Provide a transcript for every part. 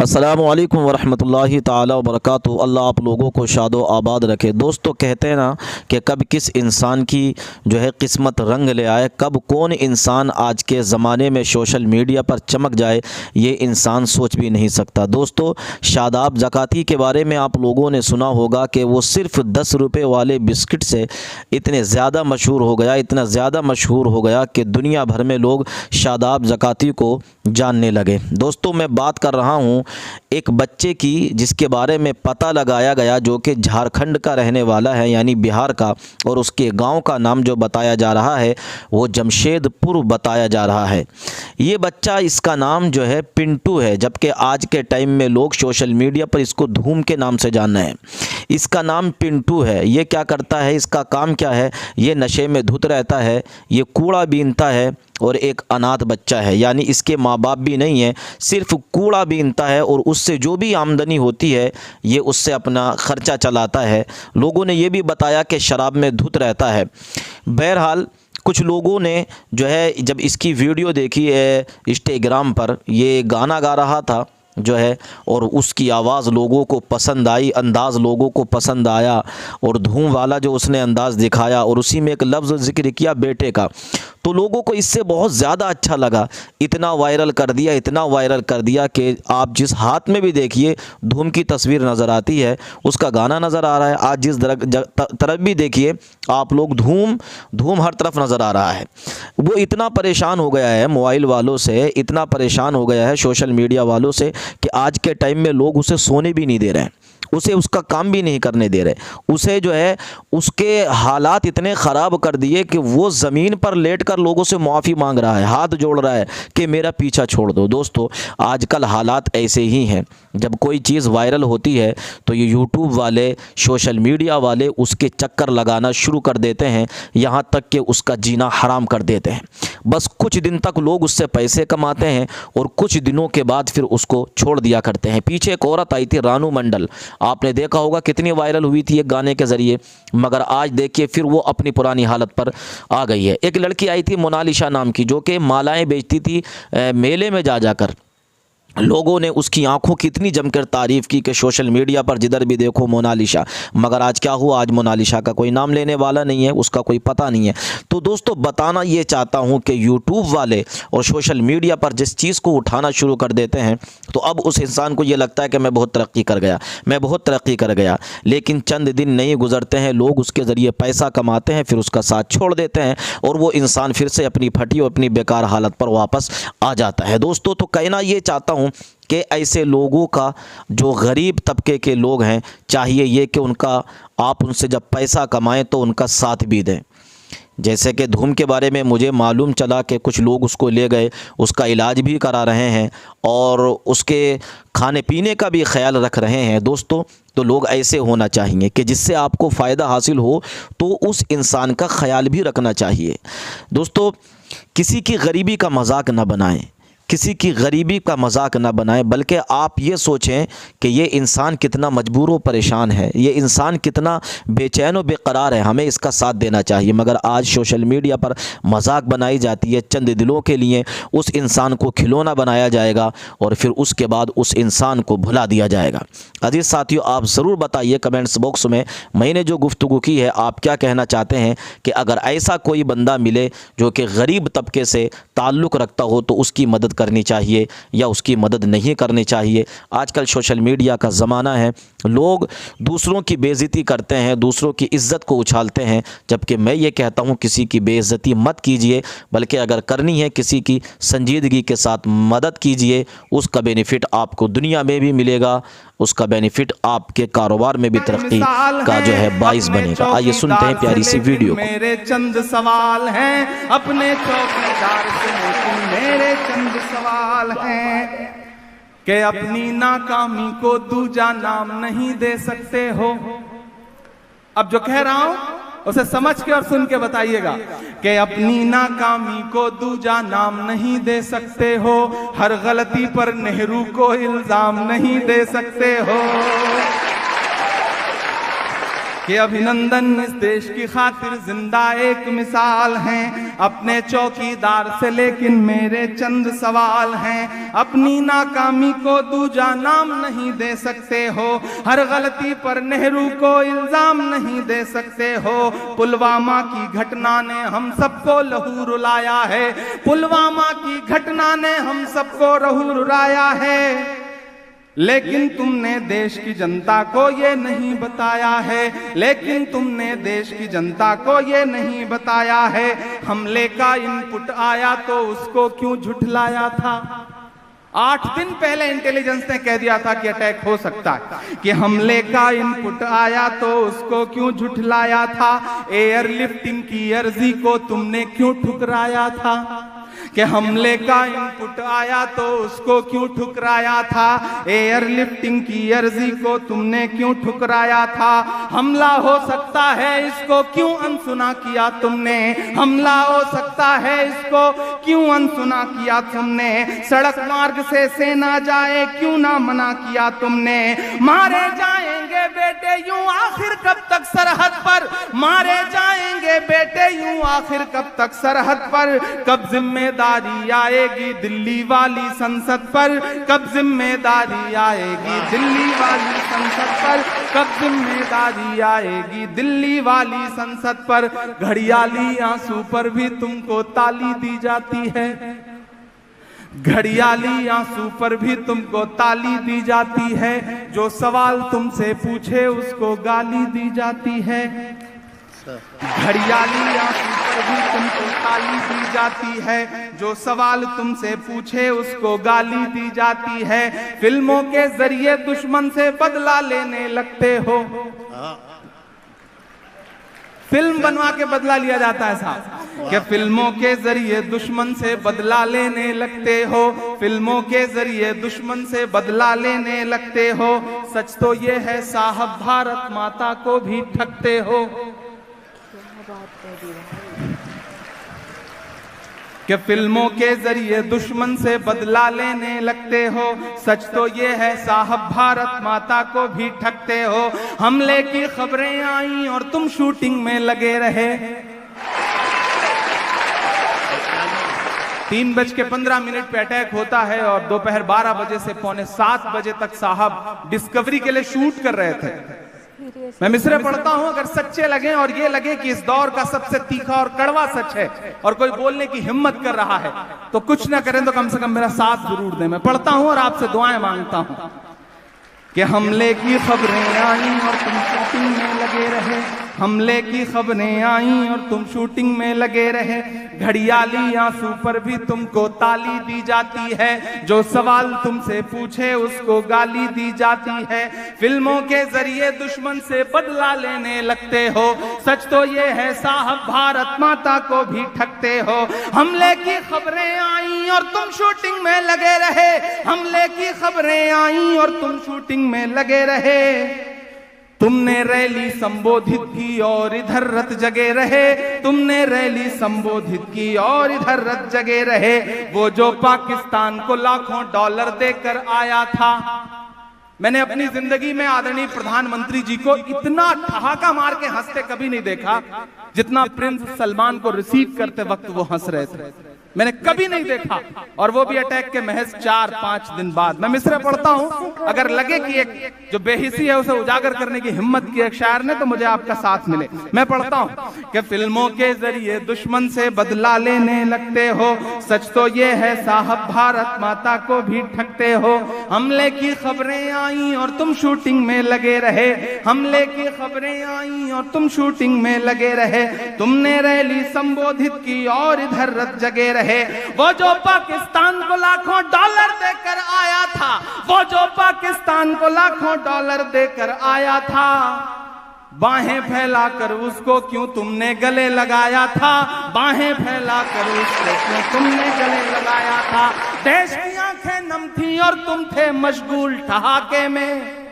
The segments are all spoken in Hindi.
अस्सलामु अलैकुम वरहमतुल्लाहि ताला वबरकातुहू। अल्लाह आप लोगों को शादो आबाद रखे। दोस्तों, कहते हैं ना कि कब किस इंसान की जो है किस्मत रंग ले आए, कब कौन इंसान आज के ज़माने में सोशल मीडिया पर चमक जाए, ये इंसान सोच भी नहीं सकता। दोस्तों, शादाब ज़काती के बारे में आप लोगों ने सुना होगा कि वो सिर्फ़ 10 रुपये वाले बिस्किट से इतने ज़्यादा मशहूर हो गया, इतना ज़्यादा मशहूर हो गया कि दुनिया भर में लोग शादाब ज़काती को जानने लगे। दोस्तों, मैं बात कर रहा हूँ एक बच्चे की जिसके बारे में पता लगाया गया, जो कि झारखंड का रहने वाला है, यानी बिहार का, और उसके गांव का नाम जो बताया जा रहा है वो जमशेदपुर बताया जा रहा है। ये बच्चा, इसका नाम जो है पिंटू है, जबकि आज के टाइम में लोग सोशल मीडिया पर इसको धूम के नाम से जान रहे हैं। इसका नाम पिंटू है। ये क्या करता है, इसका काम क्या है? ये नशे में धुत रहता है, ये कूड़ा बीनता है और एक अनाथ बच्चा है, यानी इसके माँ बाप भी नहीं है, सिर्फ कूड़ा बीनता है और उससे जो भी आमदनी होती है ये उससे अपना ख़र्चा चलाता है। लोगों ने ये भी बताया कि शराब में धुत रहता है। बहरहाल, कुछ लोगों ने जो है जब इसकी वीडियो देखी है इंस्टाग्राम पर, ये गाना गा रहा था जो है, और उसकी आवाज़ लोगों को पसंद आई, अंदाज़ लोगों को पसंद आया, और धूम वाला जो उसने अंदाज़ दिखाया और उसी में एक लफ्ज़ ज़िक्र किया बेटे का, तो लोगों को इससे बहुत ज़्यादा अच्छा लगा। इतना वायरल कर दिया, इतना वायरल कर दिया कि आप जिस हाथ में भी देखिए धूम की तस्वीर नज़र आती है, उसका गाना नज़र आ रहा है। आज जिस तरफ भी देखिए आप लोग धूम हर तरफ नज़र आ रहा है। वो इतना परेशान हो गया है मोबाइल वालों से, इतना परेशान हो गया है सोशल मीडिया वालों से कि आज के टाइम में लोग उसे सोने भी नहीं दे रहे हैं, उसे उसका काम भी नहीं करने दे रहे। उसे जो है उसके हालात इतने ख़राब कर दिए कि वो ज़मीन पर लेटकर लोगों से माफ़ी मांग रहा है, हाथ जोड़ रहा है कि मेरा पीछा छोड़ दो। दोस्तों, आजकल हालात ऐसे ही हैं। जब कोई चीज़ वायरल होती है तो ये यूट्यूब वाले, सोशल मीडिया वाले उसके चक्कर लगाना शुरू कर देते हैं, यहाँ तक कि उसका जीना हराम कर देते हैं। बस कुछ दिन तक लोग उससे पैसे कमाते हैं और कुछ दिनों के बाद फिर उसको छोड़ दिया करते हैं। पीछे एक औरत आई थी, रानू मंडल, आपने देखा होगा कितनी वायरल हुई थी एक गाने के ज़रिए, मगर आज देखिए फिर वो अपनी पुरानी हालत पर आ गई है। एक लड़की आई थी मोनालिसा नाम की, जो कि मालाएं बेचती थी मेले में जा जाकर। लोगों ने उसकी आंखों की इतनी जमकर तारीफ़ की कि सोशल मीडिया पर जिधर भी देखो मोनालिसा। मगर आज क्या हुआ, आज मोनालिसा का कोई नाम लेने वाला नहीं है, उसका कोई पता नहीं है। तो दोस्तों, बताना ये चाहता हूँ कि यूट्यूब वाले और सोशल मीडिया पर जिस चीज़ को उठाना शुरू कर देते हैं तो अब उस इंसान को ये लगता है कि मैं बहुत तरक्की कर गया, मैं बहुत तरक्की कर गया। लेकिन चंद दिन नहीं गुजरते हैं, लोग उसके ज़रिए पैसा कमाते हैं, फिर उसका साथ छोड़ देते हैं और वो इंसान फिर से अपनी फटी और अपनी बेकार हालत पर वापस आ जाता है। दोस्तों, तो कहना ये चाहता हूँ कि ऐसे लोगों का, जो गरीब तबके के लोग हैं, चाहिए ये कि आप उनसे जब पैसा कमाएं तो उनका साथ भी दें। जैसे कि धूम के बारे में मुझे मालूम चला कि कुछ लोग उसको ले गए, उसका इलाज भी करा रहे हैं और उसके खाने पीने का भी ख्याल रख रहे हैं। दोस्तों, तो लोग ऐसे होना चाहिए कि जिससे आपको फ़ायदा हासिल हो तो उस इंसान का ख्याल भी रखना चाहिए। दोस्तों, किसी की गरीबी का मजाक न बनाएं, किसी की गरीबी का मजाक ना बनाएं, बल्कि आप ये सोचें कि ये इंसान कितना मजबूर व परेशान है, ये इंसान कितना बेचैन व बेकरार है, हमें इसका साथ देना चाहिए। मगर आज सोशल मीडिया पर मजाक बनाई जाती है, चंद दिलों के लिए उस इंसान को खिलौना बनाया जाएगा और फिर उसके बाद उस इंसान को भुला दिया जाएगा। अजीज़ साथियों, आप ज़रूर बताइए कमेंट्स बॉक्स में, मैंने जो गुफ्तगू की है आप क्या कहना चाहते हैं कि अगर ऐसा कोई बंदा मिले जो कि गरीब तबके से ताल्लुक़ रखता हो तो उसकी मदद करनी चाहिए या उसकी मदद नहीं करनी चाहिए। आजकल सोशल मीडिया का ज़माना है, लोग दूसरों की बेइज्जती करते हैं, दूसरों की इज़्ज़त को उछालते हैं, जबकि मैं ये कहता हूँ किसी की बेइज्जती मत कीजिए, बल्कि अगर करनी है किसी की संजीदगी के साथ मदद कीजिए। उसका बेनिफिट आपको दुनिया में भी मिलेगा, उसका बेनिफिट आपके कारोबार में भी तरक्की का जो है बाइस बनेगा। आइए सुनते हैं प्यारी सी वीडियो को। मेरे चंद सवाल हैं अपने चौकीदार से, लेकिन मेरे चंद सवाल हैं कि अपनी नाकामी को दूजा नाम नहीं दे सकते हो। अब जो कह रहा हूं उसे समझ के और सुन के बताइएगा कि अपनी नाकामी को दूजा नाम नहीं दे सकते हो, हर गलती पर नेहरू को इल्जाम नहीं दे सकते हो। कि अभिनंदन इस देश की खातिर जिंदा एक मिसाल हैं। अपने चौकीदार से लेकिन मेरे चंद सवाल हैं। अपनी नाकामी को दूजा नाम नहीं दे सकते हो, हर गलती पर नेहरू को इल्जाम नहीं दे सकते हो। पुलवामा की घटना ने हम सबको लहू रुलाया है, पुलवामा की घटना ने हम सबको लहू रुलाया है। लेकिन तुमने देश की जनता को ये नहीं बताया है, लेकिन तुमने देश की जनता को ये नहीं बताया है। हमले का इनपुट आया तो उसको क्यों झुठलाया था। 8 दिन पहले इंटेलिजेंस ने कह दिया था कि अटैक हो सकता है, कि हमले का इनपुट आया तो उसको क्यों झुठलाया था। एयरलिफ्टिंग की अर्जी को तुमने क्यों ठुकराया था, कि हमले का इनपुट आया तो उसको क्यों ठुकराया था। एयरलिफ्टिंग की अर्जी को तुमने क्यों ठुकराया था। हमला हो सकता है इसको क्यों अनसुना किया तुमने, हमला हो सकता है इसको क्यों अनसुना किया तुमने। सड़क मार्ग से सेना जाए क्यों ना मना किया तुमने। मारे जाएंगे बेटे यूं आखिर कब तक सरहद पर, मारे जाएंगे बेटे यूं आखिर कब तक सरहद पर। कब जिम्मेदारी आएगी दिल्ली वाली संसद पर, कब जिम्मेदारी आएगी दिल्ली वाली संसद पर, कब जिम्मेदारी आएगी दिल्ली वाली संसद पर। घड़ियाली आंसू पर भी तुमको ताली दी जाती है, घड़ियाली आंसू पर भी तुमको ताली दी जाती है। जो सवाल तुमसे पूछे उसको गाली दी जाती है, घड़ियाली आंसू पर भी तुमको ताली दी जाती है। जो सवाल तुमसे पूछे उसको गाली दी जाती है। फिल्मों के जरिए दुश्मन से बदला लेने लगते हो, फिल्म बनवा के बदला लिया जाता है साहब, कि फिल्मों के जरिए दुश्मन से बदला लेने लगते हो, फिल्मों के जरिए दुश्मन से बदला लेने लगते हो। सच तो ये है साहब भारत माता को भी ठगते हो, कि फिल्मों के जरिए दुश्मन से बदला लेने लगते हो। सच तो ये है साहब भारत माता को भी ठगते हो। हमले की खबरें आई और तुम शूटिंग में लगे रहे। 3:15 पे अटैक होता है और दोपहर 12 बजे से पौने 7 बजे तक साहब डिस्कवरी के लिए शूट कर रहे थे। मैं मिसरे पढ़ता हूं, अगर सच्चे लगे और ये लगे कि इस दौर का सबसे तीखा और कड़वा सच है और कोई बोलने की हिम्मत कर रहा है तो कुछ ना करें तो कम से कम मेरा साथ जरूर दें। मैं पढ़ता हूं और आपसे दुआएं मांगता हूं कि हमले की खबरें आई और तुम शूटिंग में लगे रहे, हमले की खबरें आई और तुम शूटिंग में लगे रहे। घड़ियाली आंसू पर भी तुमको ताली दी जाती है। जो सवाल तुमसे पूछे उसको गाली दी जाती है। फिल्मों के जरिए दुश्मन से बदला लेने लगते हो। सच तो ये है साहब भारत माता को भी ठगते हो। हमले की खबरें आई और तुम शूटिंग में लगे रहे, हमले की खबरें आई और तुम शूटिंग में लगे रहे। तुमने रैली संबोधित की और इधर रत जगे रहे, तुमने रैली संबोधित की और इधर रत जगे रहे। वो जो पाकिस्तान को लाखों डॉलर देकर आया था, मैंने अपनी जिंदगी में आदरणीय प्रधानमंत्री जी को इतना ठहाका मार के हंसते कभी नहीं देखा जितना प्रिंस सलमान को रिसीव करते वक्त वो हंस रहे थे। मैंने कभी नहीं देखा, और वो भी अटैक के महज 4-5 दिन बाद। मैं मिसरे पढ़ता हूं, अगर लगे कि एक जो बेहिसी है उसे उजागर करने की हिम्मत की एक शायर ने तो मुझे आपका साथ मिले। मैं पढ़ता हूं कि फिल्मों के जरिए दुश्मन से बदला लेने लगते हो। सच तो ये है साहब भारत माता को भी ठगते हो। हमले की खबरें आई और तुम शूटिंग में लगे रहे, हमले की खबरें आई और तुम शूटिंग में लगे रहे। तुमने रैली संबोधित की और इधर रत जगे रहे। वो जो पाकिस्तान को लाखों डॉलर देकर आया था, वो जो पाकिस्तान को लाखों डॉलर देकर आया था, बाहें फैलाकर उसको क्यों तुमने गले लगाया था, बाहें फैलाकर उसको क्यों तुमने गले लगाया था। देश की आंखें नम थी और तुम थे मशगूल ठहाके में,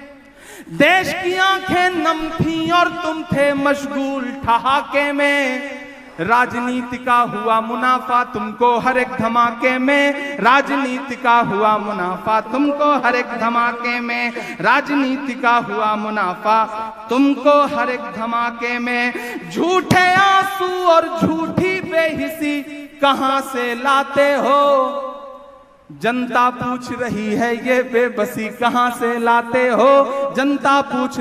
देश की आंखें नम थी और तुम थे मशगूल ठहाके में। राजनीति का हुआ मुनाफा तुमको हर एक धमाके में, राजनीति का हुआ मुनाफा तुमको हर एक धमाके में, राजनीति का हुआ मुनाफा तुमको हर एक धमाके में। झूठे आंसू और झूठी बेहिसी कहां से लाते हो, जनता पूछ रही है ये बेबसी कहां से लाते हो, जनता पूछ